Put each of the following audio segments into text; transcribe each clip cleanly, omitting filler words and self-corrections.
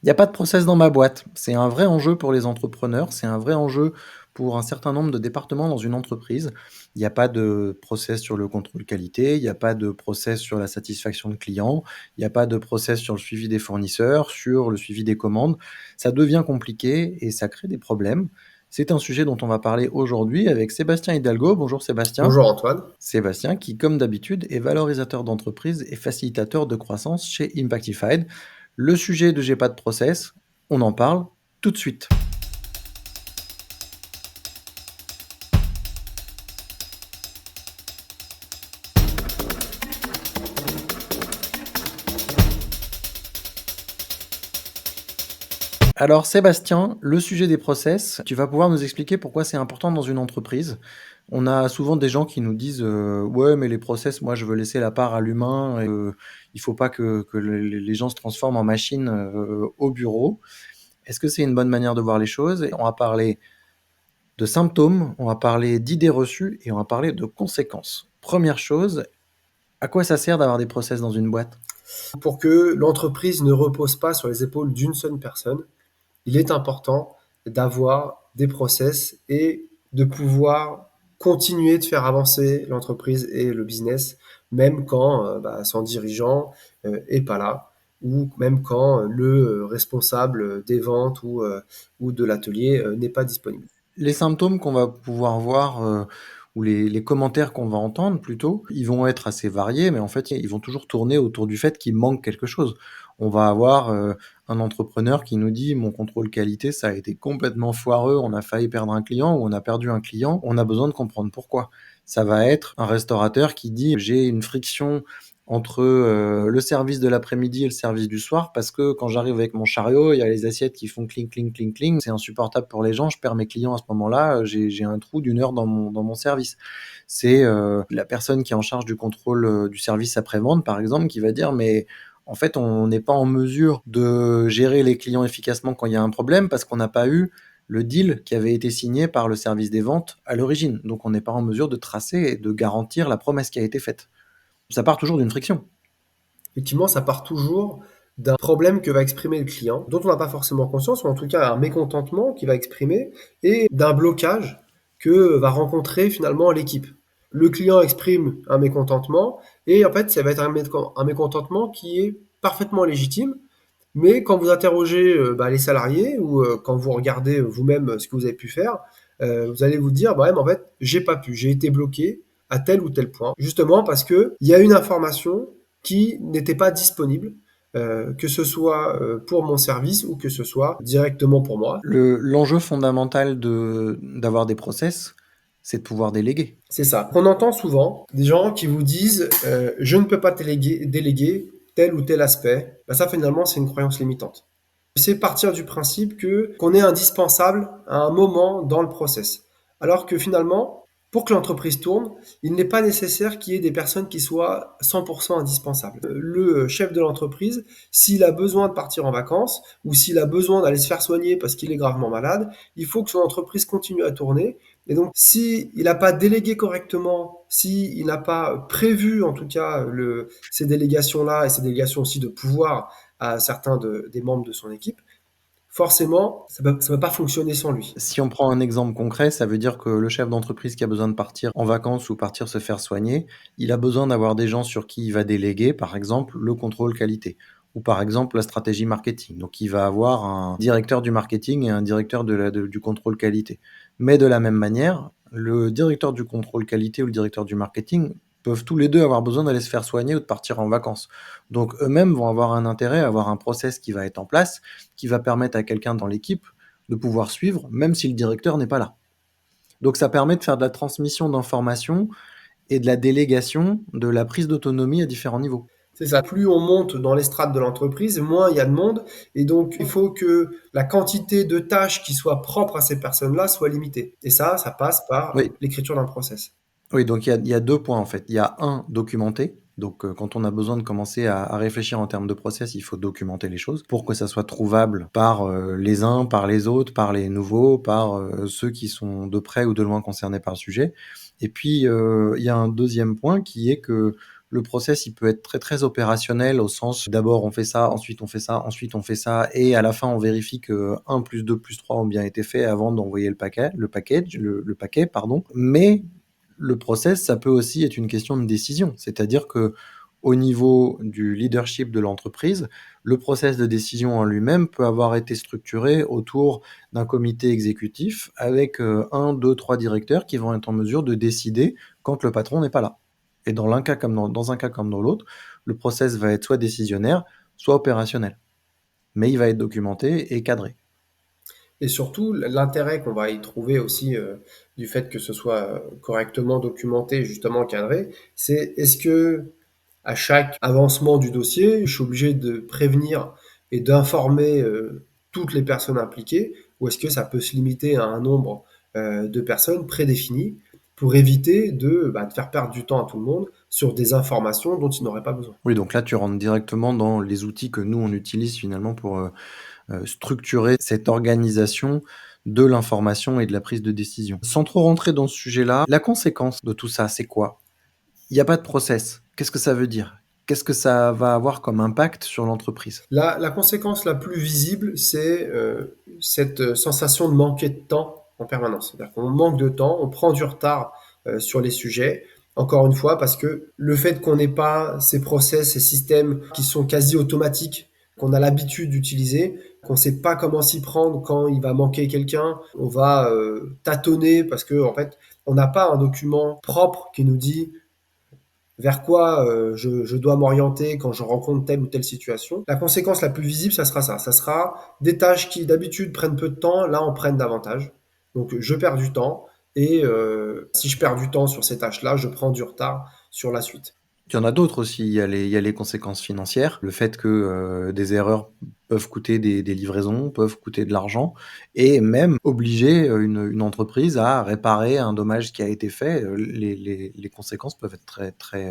Il n'y a pas de process dans ma boîte. C'est un vrai enjeu pour les entrepreneurs, c'est un vrai enjeu pour un certain nombre de départements dans une entreprise. Il n'y a pas de process sur le contrôle qualité, il n'y a pas de process sur la satisfaction de clients, il n'y a pas de process sur le suivi des fournisseurs, sur le suivi des commandes. Ça devient compliqué et ça crée des problèmes. C'est un sujet dont on va parler aujourd'hui avec Sébastien Hidalgo. Bonjour Sébastien. Bonjour Antoine. Sébastien qui, comme d'habitude, est valorisateur d'entreprise et facilitateur de croissance chez Impactified. Le sujet de J'ai pas de process, on en parle tout de suite. Alors Sébastien, le sujet des process, tu vas pouvoir nous expliquer pourquoi c'est important dans une entreprise. On a souvent des gens qui nous disent ouais mais les process, moi je veux laisser la part à l'humain, et, il faut pas que les gens se transforment en machines au bureau. Est-ce que c'est une bonne manière de voir les choses? Et on va parler de symptômes, on va parler d'idées reçues et on va parler de conséquences. Première chose, à quoi ça sert d'avoir des process dans une boîte? Pour que l'entreprise ne repose pas sur les épaules d'une seule personne, il est important d'avoir des process et de pouvoir continuer de faire avancer l'entreprise et le business, même quand son dirigeant est pas là, ou même quand le responsable des ventes ou de l'atelier n'est pas disponible. Les symptômes qu'on va pouvoir voir, ou les commentaires qu'on va entendre plutôt, ils vont être assez variés, mais en fait, ils vont toujours tourner autour du fait qu'il manque quelque chose. On va avoir, un entrepreneur qui nous dit: «Mon contrôle qualité, ça a été complètement foireux, on a failli perdre un client ou on a perdu un client, on a besoin de comprendre pourquoi». Ça va être un restaurateur qui dit: «J'ai une friction entre, le service de l'après-midi et le service du soir parce que quand j'arrive avec mon chariot, il y a les assiettes qui font cling, cling, cling, cling. C'est insupportable pour les gens, je perds mes clients à ce moment-là, j'ai un trou d'une heure dans mon service». C'est la personne qui est en charge du contrôle du service après-vente, par exemple, qui va dire: «Mais en fait, on n'est pas en mesure de gérer les clients efficacement quand il y a un problème parce qu'on n'a pas eu le deal qui avait été signé par le service des ventes à l'origine. Donc on n'est pas en mesure de tracer et de garantir la promesse qui a été faite». Ça part toujours d'une friction. Effectivement, ça part toujours d'un problème que va exprimer le client, dont on n'a pas forcément conscience, ou en tout cas un mécontentement qu'il va exprimer, et d'un blocage que va rencontrer finalement l'équipe. Le client exprime un mécontentement, et en fait, ça va être un mécontentement qui est parfaitement légitime, mais quand vous interrogez les salariés, ou quand vous regardez vous-même ce que vous avez pu faire, vous allez vous dire, bah ouais, mais en fait, j'ai pas pu, j'ai été bloqué à tel ou tel point, justement parce que il y a une information qui n'était pas disponible, que ce soit pour mon service ou que ce soit directement pour moi. L'enjeu fondamental d'avoir des process, c'est de pouvoir déléguer. C'est ça. On entend souvent des gens qui vous disent je ne peux pas déléguer tel ou tel aspect. Ben ça, finalement, c'est une croyance limitante. C'est partir du principe que qu'on est indispensable à un moment dans le process. Alors que finalement, pour que l'entreprise tourne, il n'est pas nécessaire qu'il y ait des personnes qui soient 100% indispensables. Le chef de l'entreprise, s'il a besoin de partir en vacances ou s'il a besoin d'aller se faire soigner parce qu'il est gravement malade, il faut que son entreprise continue à tourner. Et donc, si il n'a pas délégué correctement, si il n'a pas prévu en tout cas ces délégations-là et ces délégations aussi de pouvoir à certains des membres de son équipe, forcément, ça ne va pas fonctionner sans lui. Si on prend un exemple concret, ça veut dire que le chef d'entreprise qui a besoin de partir en vacances ou partir se faire soigner, il a besoin d'avoir des gens sur qui il va déléguer, par exemple, le contrôle qualité ou par exemple la stratégie marketing. Donc il va avoir un directeur du marketing et un directeur du contrôle qualité. Mais de la même manière, le directeur du contrôle qualité ou le directeur du marketing peuvent tous les deux avoir besoin d'aller se faire soigner ou de partir en vacances. Donc eux-mêmes vont avoir un intérêt à avoir un process qui va être en place, qui va permettre à quelqu'un dans l'équipe de pouvoir suivre, même si le directeur n'est pas là. Donc ça permet de faire de la transmission d'informations et de la délégation, de la prise d'autonomie à différents niveaux. C'est ça. Plus on monte dans les strates de l'entreprise, moins il y a de monde. Et donc, il faut que la quantité de tâches qui soient propres à ces personnes-là soit limitée. Et ça passe par Oui, l'écriture d'un process. oui, donc il y a deux points en fait. Il y a un, documenter. Donc quand on a besoin de commencer à réfléchir en termes de process, il faut documenter les choses pour que ça soit trouvable par les uns, par les autres, par les nouveaux, par ceux qui sont de près ou de loin concernés par le sujet. Et puis il y a un deuxième point qui est que Le process, il peut être très, très opérationnel au sens, d'abord on fait ça, ensuite on fait ça, ensuite on fait ça et à la fin on vérifie que 1 + 2 + 3 ont bien été faits avant d'envoyer le paquet, pardon. Mais le process, ça peut aussi être une question de décision. C'est-à-dire qu'au niveau du leadership de l'entreprise, le process de décision en lui-même peut avoir été structuré autour d'un comité exécutif avec, 1, 2, 3 directeurs qui vont être en mesure de décider quand le patron n'est pas là. Et dans l'un cas comme dans un cas comme dans l'autre, le process va être soit décisionnaire, soit opérationnel. Mais il va être documenté et cadré. Et surtout, l'intérêt qu'on va y trouver aussi du fait que ce soit correctement documenté, justement cadré, c'est est-ce que à chaque avancement du dossier, je suis obligé de prévenir et d'informer toutes les personnes impliquées, ou est-ce que ça peut se limiter à un nombre de personnes prédéfinies pour éviter de faire perdre du temps à tout le monde sur des informations dont ils n'auraient pas besoin. Oui, donc là, tu rentres directement dans les outils que nous, on utilise finalement pour, structurer cette organisation de l'information et de la prise de décision. Sans trop rentrer dans ce sujet-là, la conséquence de tout ça, c'est quoi? Il y a pas de process. Qu'est-ce que ça veut dire? Qu'est-ce que ça va avoir comme impact sur l'entreprise? La conséquence la plus visible, c'est cette sensation de manquer de temps en permanence. C'est-à-dire qu'on manque de temps, on prend du retard sur les sujets. Encore une fois, parce que le fait qu'on n'ait pas ces process, ces systèmes qui sont quasi automatiques, qu'on a l'habitude d'utiliser, qu'on ne sait pas comment s'y prendre quand il va manquer quelqu'un, on va tâtonner parce que en fait, on n'a pas un document propre qui nous dit vers quoi je dois m'orienter quand je rencontre telle ou telle situation. La conséquence la plus visible, ça sera ça. Ça sera des tâches qui d'habitude prennent peu de temps, là en prennent davantage. Donc je perds du temps et si je perds du temps sur ces tâches-là, je prends du retard sur la suite. Il y en a d'autres aussi, il y a les conséquences financières, le fait que, des erreurs peuvent coûter des livraisons, peuvent coûter de l'argent et même obliger, une entreprise à réparer un dommage qui a été fait, les conséquences peuvent être très, très,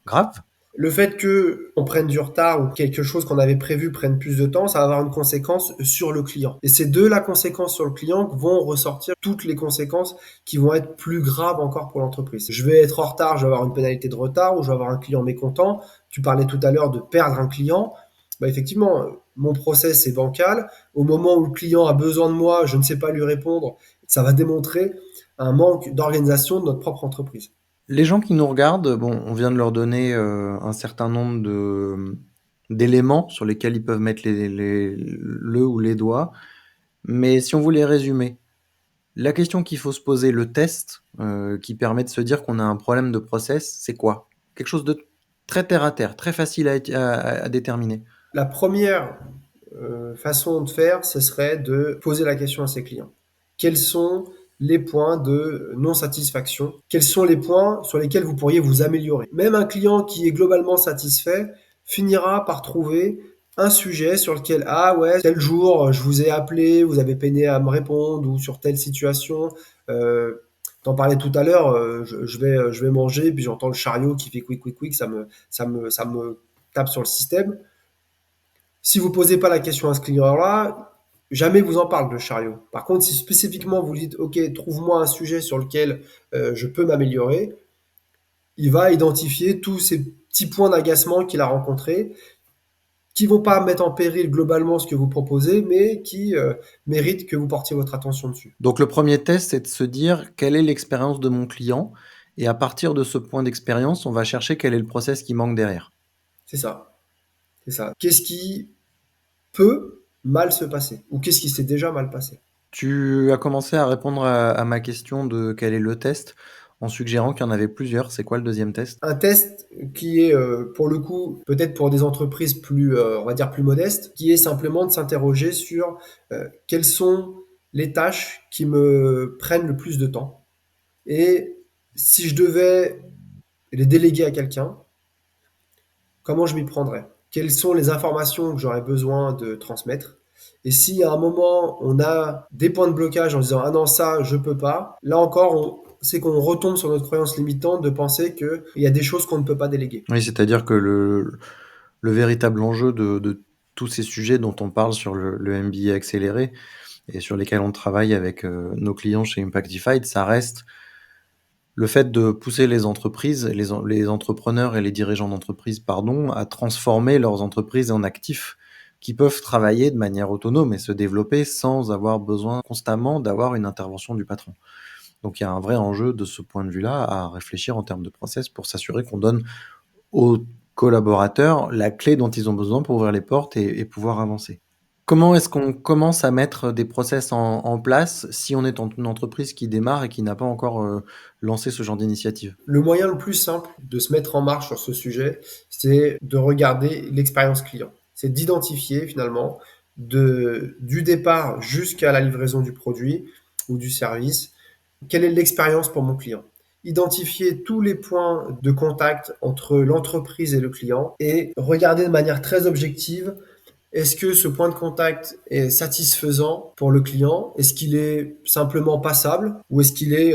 graves. Le fait que on prenne du retard ou quelque chose qu'on avait prévu prenne plus de temps, ça va avoir une conséquence sur le client. Et c'est de la conséquence sur le client que vont ressortir toutes les conséquences qui vont être plus graves encore pour l'entreprise. Je vais être en retard, je vais avoir une pénalité de retard ou je vais avoir un client mécontent. Tu parlais tout à l'heure de perdre un client. Bah effectivement, mon process est bancal. Au moment où le client a besoin de moi, je ne sais pas lui répondre. Ça va démontrer un manque d'organisation de notre propre entreprise. Les gens qui nous regardent, bon, on vient de leur donner, un certain nombre d'éléments sur lesquels ils peuvent mettre le ou les doigts, mais si on voulait résumer, la question qu'il faut se poser, le test, qui permet de se dire qu'on a un problème de process, c'est quoi? Quelque chose de très terre à terre, très facile à déterminer. La première façon de faire, ce serait de poser la question à ses clients. Quels sont les points de non-satisfaction? Quels sont les points sur lesquels vous pourriez vous améliorer? Même un client qui est globalement satisfait finira par trouver un sujet sur lequel, ah ouais, tel jour, je vous ai appelé, vous avez peiné à me répondre, ou sur telle situation, t'en parlais tout à l'heure, je vais manger, puis j'entends le chariot qui fait quick, quick, quick, ça me tape sur le système. Si vous posez pas la question à ce client-là, jamais vous en parle de chariot. Par contre, si spécifiquement vous dites, OK, trouve-moi un sujet sur lequel je peux m'améliorer, il va identifier tous ces petits points d'agacement qu'il a rencontrés, qui vont pas mettre en péril globalement ce que vous proposez, mais qui méritent que vous portiez votre attention dessus. Donc le premier test, c'est de se dire: «Quelle est l'expérience de mon client?» et à partir de ce point d'expérience, on va chercher quel est le process qui manque derrière. C'est ça, c'est ça. Qu'est-ce qui peut mal se passer ou qu'est-ce qui s'est déjà mal passé? Tu as commencé à répondre à ma question de quel est le test, en suggérant qu'il y en avait plusieurs. C'est quoi le deuxième test? Un test qui est, pour le coup, peut-être pour des entreprises plus, on va dire plus modestes, qui est simplement de s'interroger sur, quelles sont les tâches qui me prennent le plus de temps et si je devais les déléguer à quelqu'un, comment je m'y prendrais? Quelles sont les informations que j'aurais besoin de transmettre? Et si à un moment on a des points de blocage en disant ah non ça je peux pas, là encore c'est qu'on retombe sur notre croyance limitante de penser qu'il y a des choses qu'on ne peut pas déléguer. Oui, c'est-à-dire que le véritable enjeu de tous ces sujets dont on parle sur le MBA accéléré et sur lesquels on travaille avec, nos clients chez Impactified, ça reste Le fait de pousser les entreprises, les entrepreneurs et les dirigeants d'entreprises, pardon, à transformer leurs entreprises en actifs qui peuvent travailler de manière autonome et se développer sans avoir besoin constamment d'avoir une intervention du patron. Donc il y a un vrai enjeu de ce point de vue-là à réfléchir en termes de process pour s'assurer qu'on donne aux collaborateurs la clé dont ils ont besoin pour ouvrir les portes et pouvoir avancer. Comment est-ce qu'on commence à mettre des process en place si on est en une entreprise qui démarre et qui n'a pas encore, lancé ce genre d'initiative? Le moyen le plus simple de se mettre en marche sur ce sujet, c'est de regarder l'expérience client. C'est d'identifier finalement du départ jusqu'à la livraison du produit ou du service, quelle est l'expérience pour mon client. Identifier tous les points de contact entre l'entreprise et le client et regarder de manière très objective, est-ce que ce point de contact est satisfaisant pour le client? Est-ce qu'il est simplement passable ou est-ce qu'il est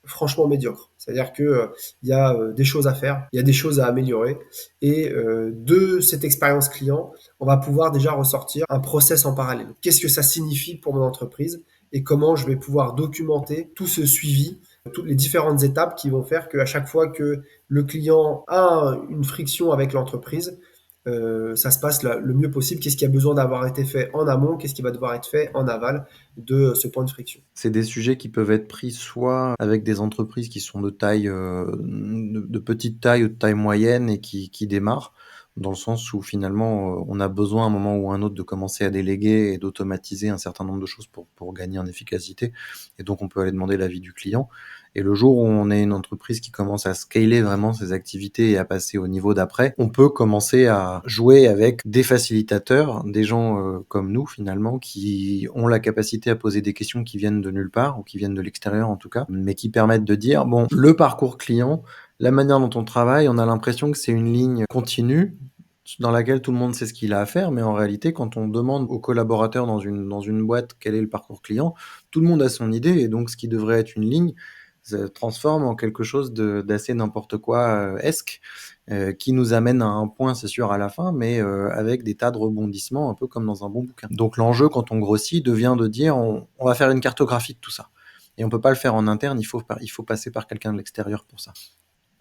franchement médiocre? C'est-à-dire que il y a des choses à faire, il y a des choses à améliorer et de cette expérience client, on va pouvoir déjà ressortir un process en parallèle. Qu'est-ce que ça signifie pour mon entreprise et comment je vais pouvoir documenter tout ce suivi, toutes les différentes étapes qui vont faire qu'à chaque fois que le client a une friction avec l'entreprise, ça se passe le mieux possible. Qu'est-ce qui a besoin d'avoir été fait en amont? Qu'est-ce qui va devoir être fait en aval de ce point de friction? C'est des sujets qui peuvent être pris soit avec des entreprises qui sont de taille, de petite taille ou de taille moyenne et qui démarrent, dans le sens où finalement, on a besoin à un moment ou à un autre de commencer à déléguer et d'automatiser un certain nombre de choses pour gagner en efficacité et donc on peut aller demander l'avis du client et le jour où on est une entreprise qui commence à scaler vraiment ses activités et à passer au niveau d'après, on peut commencer à jouer avec des facilitateurs, des gens, comme nous finalement, qui ont la capacité à poser des questions qui viennent de nulle part ou qui viennent de l'extérieur en tout cas, mais qui permettent de dire: «Bon, le parcours client, la manière dont on travaille, on a l'impression que c'est une ligne continue dans laquelle tout le monde sait ce qu'il a à faire, mais en réalité, quand on demande aux collaborateurs dans une boîte quel est le parcours client, tout le monde a son idée et donc ce qui devrait être une ligne se transforme en quelque chose d'assez n'importe quoi esque, qui nous amène à un point, c'est sûr, à la fin, mais avec des tas de rebondissements, un peu comme dans un bon bouquin. Donc l'enjeu, quand on grossit, devient de dire on va faire une cartographie de tout ça. Et on peut pas le faire en interne, il faut passer par quelqu'un de l'extérieur pour ça.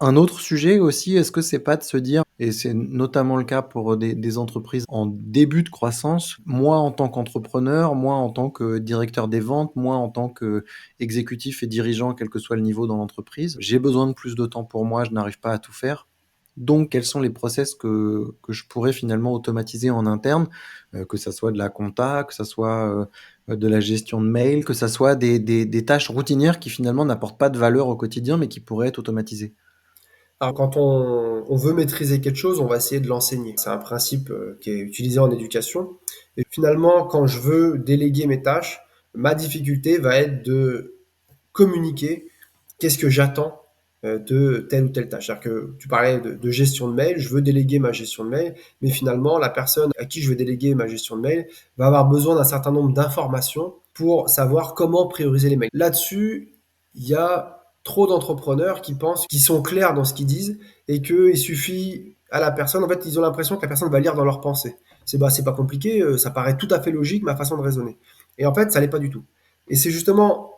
Un autre sujet aussi, est-ce que c'est pas de se dire, et c'est notamment le cas pour des entreprises en début de croissance, moi en tant qu'entrepreneur, moi en tant que directeur des ventes, moi en tant qu'exécutif et dirigeant, quel que soit le niveau dans l'entreprise, j'ai besoin de plus de temps pour moi, je n'arrive pas à tout faire. Donc, quels sont les process que je pourrais finalement automatiser en interne, que ça soit de la compta, que ça soit de la gestion de mail, que ça soit des tâches routinières qui finalement n'apportent pas de valeur au quotidien, mais qui pourraient être automatisées. Alors, quand on veut maîtriser quelque chose, on va essayer de l'enseigner. C'est un principe qui est utilisé en éducation. Et finalement, quand je veux déléguer mes tâches, ma difficulté va être de communiquer qu'est-ce que j'attends de telle ou telle tâche. C'est-à-dire que tu parlais de gestion de mail, je veux déléguer ma gestion de mail, mais finalement, la personne à qui je veux déléguer ma gestion de mail va avoir besoin d'un certain nombre d'informations pour savoir comment prioriser les mails. Là-dessus, il y a trop d'entrepreneurs qui pensent qu'ils sont clairs dans ce qu'ils disent et qu'il suffit à la personne, en fait, ils ont l'impression que la personne va lire dans leurs pensées. C'est pas compliqué, ça paraît tout à fait logique, ma façon de raisonner. Et en fait, ça l'est pas du tout. Et c'est justement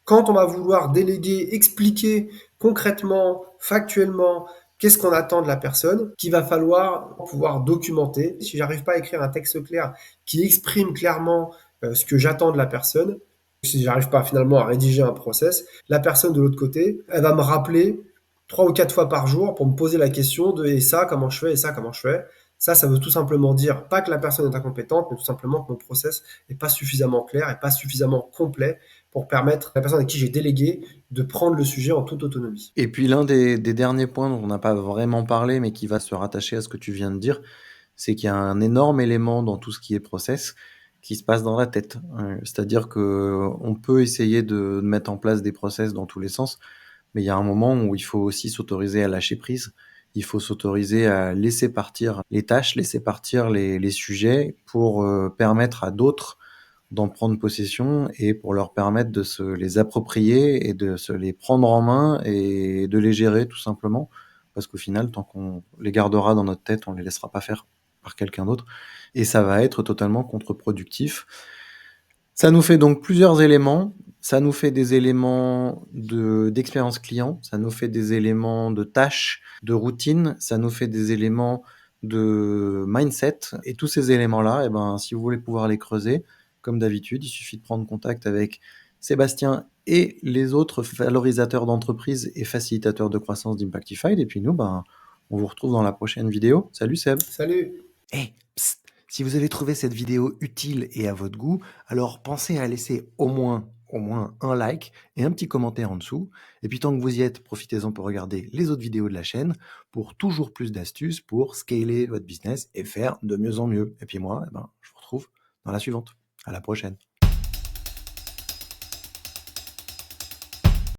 quand on va vouloir déléguer, expliquer concrètement, factuellement, qu'est-ce qu'on attend de la personne, qu'il va falloir pouvoir documenter. Si j'arrive pas à écrire un texte clair qui exprime clairement ce que j'attends de la personne, si j'arrive pas finalement à rédiger un process, la personne de l'autre côté, elle va me rappeler 3 ou 4 fois par jour pour me poser la question de et ça comment je fais et ça comment je fais. Ça veut tout simplement dire pas que la personne est incompétente, mais tout simplement que mon process n'est pas suffisamment clair et pas suffisamment complet pour permettre à la personne à qui j'ai délégué de prendre le sujet en toute autonomie. Et puis l'un des derniers points dont on n'a pas vraiment parlé, mais qui va se rattacher à ce que tu viens de dire, c'est qu'il y a un énorme élément dans tout ce qui est process qui se passe dans la tête. C'est-à-dire que on peut essayer de mettre en place des process dans tous les sens, mais il y a un moment où il faut aussi s'autoriser à lâcher prise. Il faut s'autoriser à laisser partir les tâches, laisser partir les sujets pour permettre à d'autres d'en prendre possession et pour leur permettre de se les approprier et de se les prendre en main et de les gérer tout simplement. Parce qu'au final, tant qu'on les gardera dans notre tête, on les laissera pas faire par quelqu'un d'autre et ça va être totalement contre-productif. Ça nous fait donc plusieurs éléments. Ça nous fait des éléments d'expérience client, ça nous fait des éléments de tâches, de routine, ça nous fait des éléments de mindset. Et tous ces éléments-là, eh ben, si vous voulez pouvoir les creuser, comme d'habitude, il suffit de prendre contact avec Sébastien et les autres valorisateurs d'entreprise et facilitateurs de croissance d'Impactified. Et puis nous, ben, on vous retrouve dans la prochaine vidéo. Salut Seb. Salut! Hey, psst, si vous avez trouvé cette vidéo utile et à votre goût, alors pensez à laisser au moins un like et un petit commentaire en dessous. Et puis tant que vous y êtes, profitez-en pour regarder les autres vidéos de la chaîne pour toujours plus d'astuces pour scaler votre business et faire de mieux en mieux. Et puis moi, eh ben, je vous retrouve dans la suivante. À la prochaine.